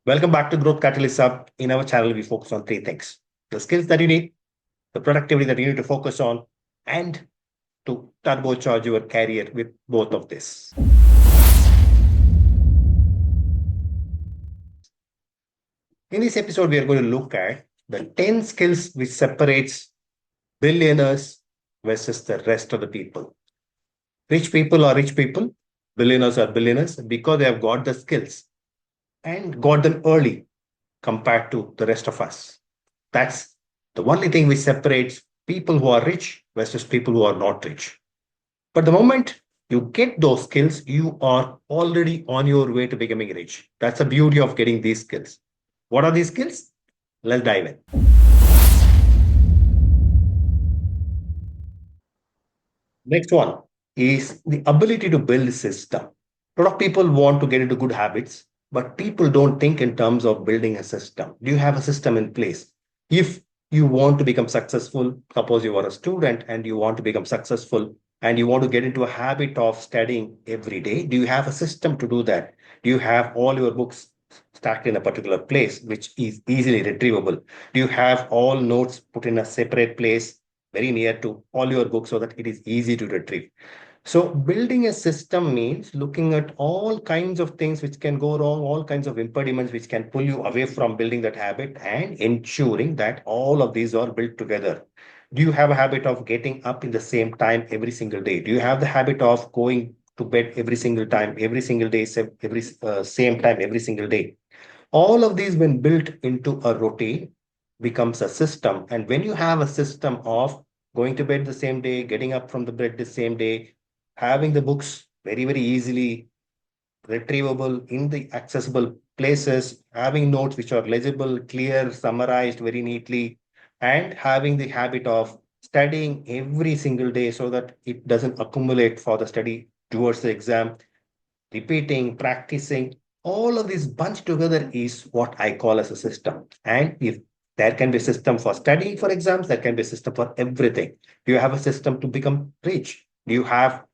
Welcome back to Growth Catalyst Hub. In our channel, we focus on three things: the skills that you need, the productivity that you need to focus on, and to turbocharge your career with both of this. In this episode, we are going to look at the 10 skills which separates billionaires versus the rest of the people. Rich people are rich people, billionaires are billionaires because they have got the skills and got them early compared to the rest of us. That's the only thing which separates people who are rich versus people who are not rich. But the moment you get those skills, you are already on your way to becoming rich. That's the beauty of getting these skills. What are these skills? Let's dive in. Next one is the ability to build a system. A lot of people want to get into good habits, but people don't think in terms of building a system. Do you have a system in place? If you want to become successful, suppose you are a student and you want to become successful and you want to get into a habit of studying every day, do you have a system to do that? Do you have all your books stacked in a particular place, which is easily retrievable? Do you have all notes put in a separate place very near to all your books so that it is easy to retrieve? So building a system means looking at all kinds of things which can go wrong, all kinds of impediments which can pull you away from building that habit and ensuring that all of these are built together. Do you have a habit of getting up in the same time every single day? Do you have the habit of going to bed every single time, every single day, every same time, every single day? All of these, when built into a routine, becomes a system. And when you have a system of going to bed the same day, getting up from the bed the same day, having the books very, very easily retrievable in the accessible places, having notes which are legible, clear, summarized very neatly, and having the habit of studying every single day so that it doesn't accumulate for the study towards the exam, repeating, practicing, all of this bunched together is what I call as a system. And if there can be a system for studying for exams, there can be a system for everything. Do you have a system to become rich? Do you have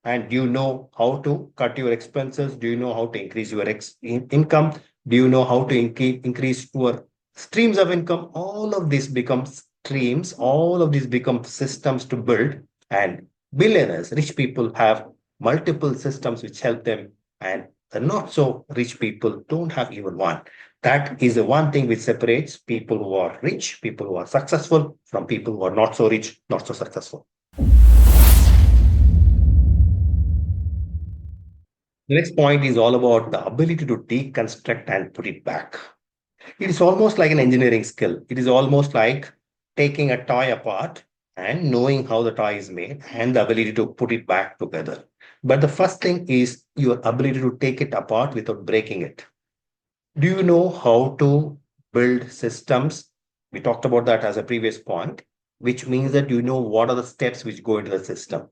and do you know how to cut your expenses? Do you know how to increase your income? Do you know how to increase your streams of income? All of this becomes streams. All of these become systems to build. And billionaires, rich people have multiple systems which help them. And the not so rich people don't have even one. That is the one thing which separates people who are rich, people who are successful, from people who are not so rich, not so successful. The next point is all about the ability to deconstruct and put it back. It is almost like an engineering skill. It is almost like taking a toy apart and knowing how the toy is made and the ability to put it back together. But the first thing is your ability to take it apart without breaking it. Do you know how to build systems? We talked about that as a previous point, which means that you know what are the steps which go into the system.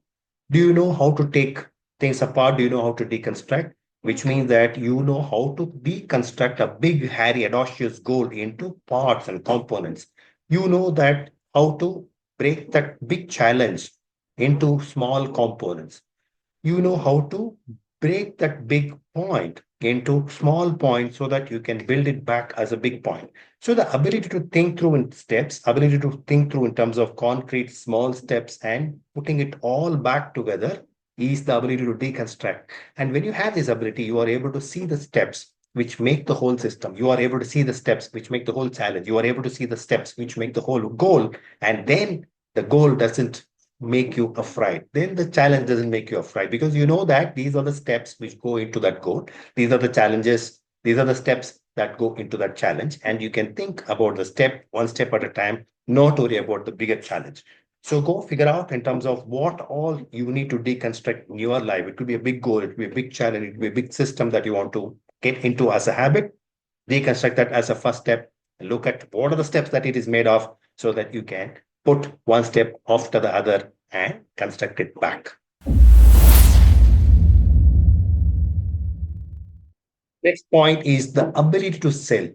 Do you know how to take things apart? Do you know how to deconstruct? Which means that you know how to deconstruct a big, hairy, audacious goal into parts and components. You know that how to break that big challenge into small components. You know how to break that big point into small points so that you can build it back as a big point. So the ability to think through in steps, ability to think through in terms of concrete small steps and putting it all back together is the ability to deconstruct. And when you have this ability, you are able to see the steps which make the whole system. You are able to see the steps which make the whole challenge. You are able to see the steps which make the whole goal. And then the goal doesn't make you afraid. Then the challenge doesn't make you afraid because you know that these are the steps which go into that goal. These are the challenges. These are the steps that go into that challenge. And you can think about the step, one step at a time, not worry about the bigger challenge. So go figure out in terms of what all you need to deconstruct in your life. It could be a big goal, it could be a big challenge, it could be a big system that you want to get into as a habit. Deconstruct that as a first step. Look at what are the steps that it is made of so that you can put one step after the other and construct it back. Next point is the ability to sell.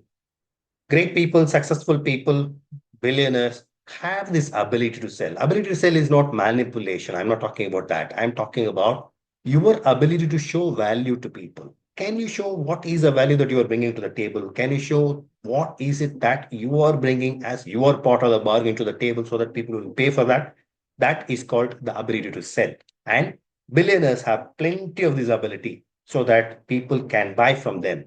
Great people, successful people, billionaires have this ability to sell. Ability to sell is not manipulation. I'm not talking about that. I'm talking about your ability to show value to people. Can you show what is the value that you are bringing to the table? Can you show what is it that you are bringing as your part of the bargain to the table so that people will pay for that? That is called the ability to sell. And billionaires have plenty of this ability so that people can buy from them.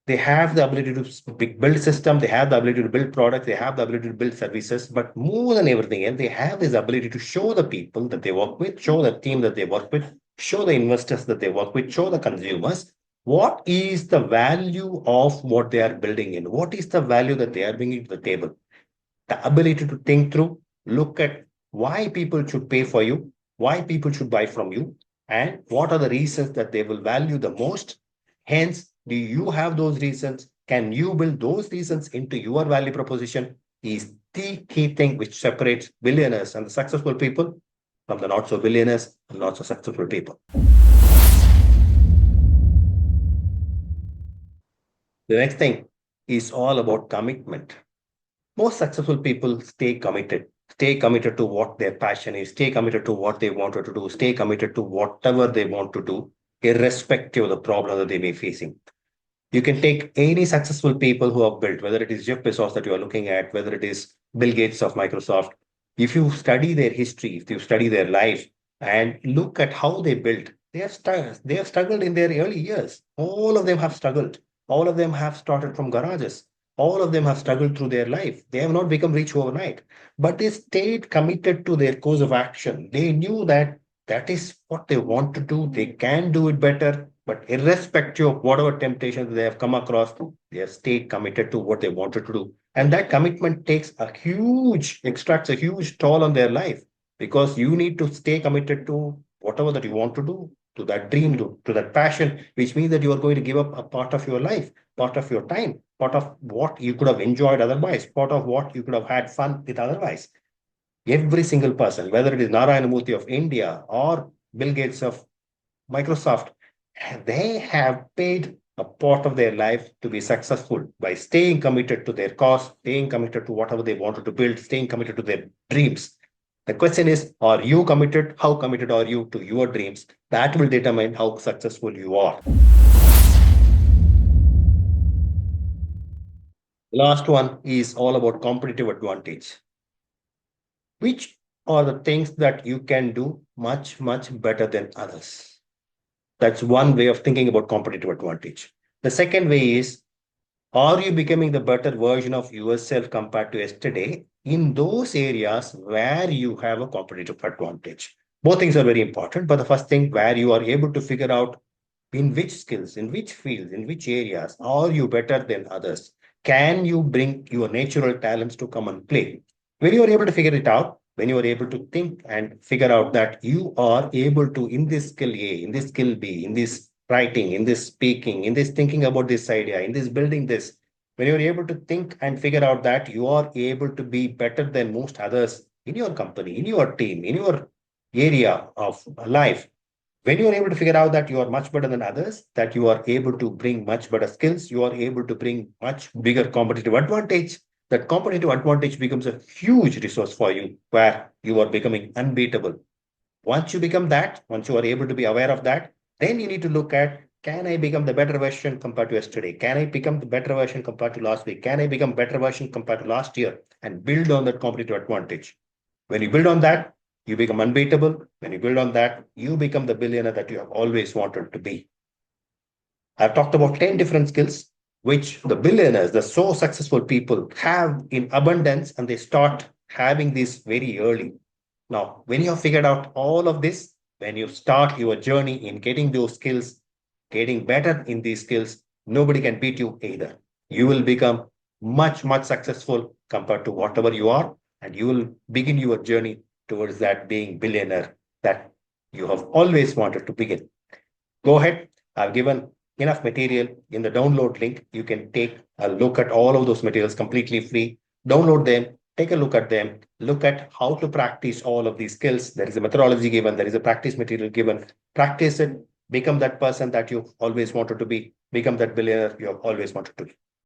They have the ability to build system, they have the ability to build products, they have the ability to build services, but more than everything else, they have this ability to show the people that they work with, show the team that they work with, show the investors that they work with, show the consumers what is the value of what they are building in, what is the value that they are bringing to the table. The ability to think through, look at why people should pay for you, why people should buy from you, and what are the reasons that they will value the most. Hence, do you have those reasons? Can you build those reasons into your value proposition? Is the key thing which separates billionaires and the successful people from the not so billionaires and not so successful people. The next thing is all about commitment. Most successful people stay committed to what their passion is, stay committed to what they wanted to do, stay committed to whatever they want to do, irrespective of the problem that they may be facing. You can take any successful people who have built, whether it is Jeff Bezos that you are looking at, whether it is Bill Gates of Microsoft. If you study their history, if you study their life and look at how they built, they have struggled in their early years. All of them have struggled. All of them have started from garages. All of them have struggled through their life. They have not become rich overnight, but they stayed committed to their course of action. They knew that that is what they want to do. They can do it better, but irrespective of whatever temptations they have come across, they have stayed committed to what they wanted to do. And that commitment extracts a huge toll on their life because you need to stay committed to whatever that you want to do, to that dream, to that passion, which means that you are going to give up a part of your life, part of your time, part of what you could have enjoyed otherwise, part of what you could have had fun with otherwise. Every single person, whether it is Narayana Murthy of India or Bill Gates of Microsoft, they have paid a part of their life to be successful by staying committed to their cause, staying committed to whatever they wanted to build, staying committed to their dreams. The question is, are you committed? How committed are you to your dreams? That will determine how successful you are. The last one is all about competitive advantage. Which are the things that you can do much, much better than others? That's one way of thinking about competitive advantage. The second way is, are you becoming the better version of yourself compared to yesterday in those areas where you have a competitive advantage? Both things are very important, but the first thing where you are able to figure out in which skills, in which fields, in which areas are you better than others? Can you bring your natural talents to come and play? When you are able to figure it out, when you are able to think and figure out that you are able to, in this skill A, in this skill B, in this writing, in this speaking, in this thinking about this idea, in this building this, when you're able to think and figure out that you are able to be better than most others in your company, in your team, in your area of life, when you are able to figure out that you are much better than others, that you are able to bring much better skills, you are able to bring much bigger competitive advantage, that competitive advantage becomes a huge resource for you where you are becoming unbeatable. Once you become that, once you are able to be aware of that, then you need to look at, can I become the better version compared to yesterday? Can I become the better version compared to last week? Can I become better version compared to last year? And build on that competitive advantage. When you build on that, you become unbeatable. When you build on that, you become the billionaire that you have always wanted to be. I've talked about 10 different skills, which the billionaires, the so successful people have in abundance, and they start having this very early. Now, when you have figured out all of this, when you start your journey in getting those skills, getting better in these skills, nobody can beat you either. You will become much, much successful compared to whatever you are, and you will begin your journey towards that being billionaire that you have always wanted to begin. Go ahead. I've given enough material in the download link. You can take a look at all of those materials completely free. Download them, take a look at them, look at how to practice all of these skills. There is a methodology given, there is a practice material given. Practice it, become that person that you've always wanted to be, become that billionaire you have always wanted to be.